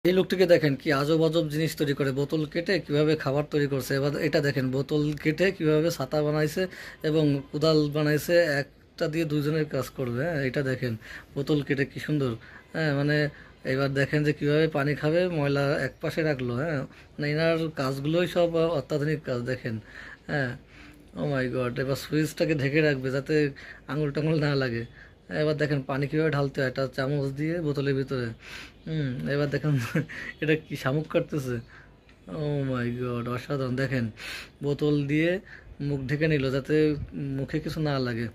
এই লোকটিকে দেখেন কি আজব আজব জিনিস তৈরি করে, বোতল কেটে কিভাবে খাবার তৈরি করছে। এবার এটা দেখেন বোতল কেটে কিভাবে ছাতা বানাইছে এবং কোদাল বানাইছে, একটা দিয়ে দুজনের কাজ করবে। হ্যাঁ, এটা দেখেন বোতল কেটে কি সুন্দর। হ্যাঁ মানে এবার দেখেন যে কিভাবে পানি খাবে, ময়লা এক পাশে রাখলো। হ্যাঁ মানে এনার কাজগুলোই সব অত্যাধুনিক কাজ দেখেন। হ্যাঁ, ও মাই গড, এবার সুইচটাকে ঢেকে রাখবে যাতে আঙুল টাঙুল না লাগে। এবার দেখেন পানি কীভাবে ঢালতে হয়, একটা চামচ দিয়ে বোতলের ভিতরে। এবার দেখেন এটা কি শামুক কাটতেছে। ও মাই গড, অসাধারণ। দেখেন বোতল দিয়ে মুখ ঢেকে নিল যাতে মুখে কিছু না লাগে।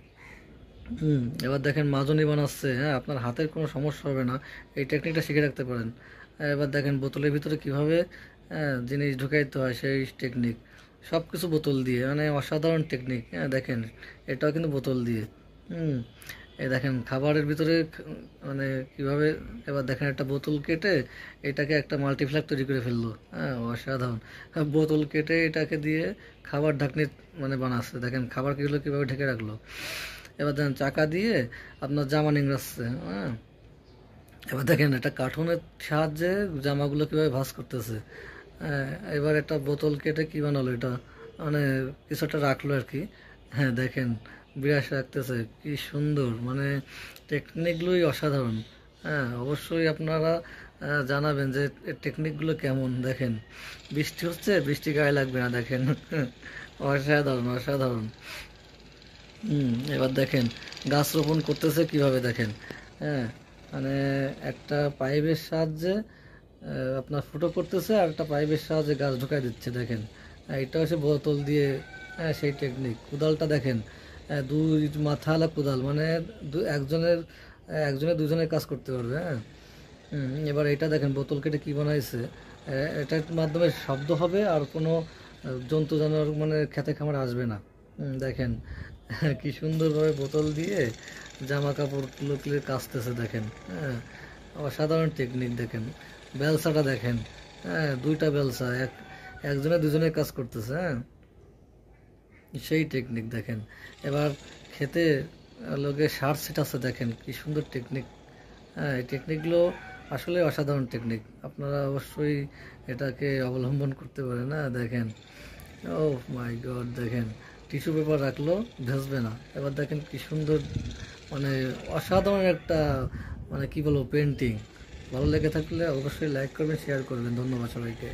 এবার দেখেন মাজনি বানাচ্ছে। হ্যাঁ, আপনার হাতের কোনো সমস্যা হবে না, এই টেকনিকটা শিখে রাখতে পারেন। এবার দেখেন বোতলের ভিতরে কিভাবে জিনিস ঢুকাইতে হয় সেই টেকনিক, সব কিছু বোতল দিয়ে, মানে অসাধারণ টেকনিক। হ্যাঁ দেখেন এটাও কিন্তু বোতল দিয়ে। হুম এই দেখেন খাবারের ভিতরে মানে কিভাবে। এবার দেখেন একটা বোতল কেটে এটাকে একটা মাল্টিপ্লাক তৈরি করে ফেললো। হ্যাঁ অসাধারণ। বোতল কেটে এটাকে দিয়ে খাবার ঢাকনি মানে বানাচ্ছে। দেখেন খাবারগুলো কীভাবে ঢেকে রাখলো। এবার দেখেন চাকা দিয়ে আপনার জামা নিংড়াচ্ছে। হ্যাঁ, এবার দেখেন একটা কার্টুনের সাহায্যে জামাগুলো কীভাবে ভাঁজ করতেছে। হ্যাঁ, এবার একটা বোতল কেটে কী বানালো, এটা মানে কিছু একটা রাখলো আর কি। হ্যাঁ দেখেন বিরাস রাখতেছে, কি সুন্দর, মানে টেকনিকগুলোই অসাধারণ। হ্যাঁ অবশ্যই আপনারা জানাবেন যে এর টেকনিকগুলো কেমন। দেখেন বৃষ্টি হচ্ছে, বৃষ্টি গায়ে লাগবে না। দেখেন অসাধারণ অসাধারণ। এবার দেখেন গাছ রোপণ করতেছে কিভাবে দেখেন। হ্যাঁ মানে একটা পাইপের সাহায্যে আপনার ফুটো করতেছে, আর একটা পাইপের সাহায্যে গাছ ঢুকাই দিচ্ছে। দেখেন এটা হচ্ছে বোতল দিয়ে। হ্যাঁ সেই টেকনিক। কোদালটা দেখেন, দুই মাথাওয়ালা কোদাল, মানে একজনের একজনের দুজনের কাজ করতে পারবে। হ্যাঁ এবার এটা দেখেন বোতল কেটে কী বানাইছে। এটার মাধ্যমে শব্দ হবে আর কোনো জন্তু জানোয়ার মানে খেতে খামার আসবে না। দেখেন কি সুন্দরভাবে বোতল দিয়ে জামা কাপড়গুলো কাচতেছে। দেখেন হ্যাঁ, অসাধারণ টেকনিক। দেখেন বেলসাটা দেখেন। হ্যাঁ দুইটা বেলসা, একজনে দুজনের কাজ করতেছে। হ্যাঁ সেই টেকনিক দেখেন। এবার খেতে লোকে সার ছিটাচ্ছে। দেখেন কি সুন্দর টেকনিক। হ্যাঁ এই টেকনিকগুলো আসলে অসাধারণ টেকনিক, আপনারা অবশ্যই এটাকে অবলম্বন করতে পারেন। না দেখেন, ও মাই গড, দেখেন টিস্যু পেপার রাখলো, ভেসবে না। এবার দেখেন কি সুন্দর, মানে অসাধারণ একটা, মানে কি বলবো, পেন্টিং। ভালো লেগে থাকলে অবশ্যই লাইক করবেন, শেয়ার করবেন। ধন্যবাদ সবাইকে।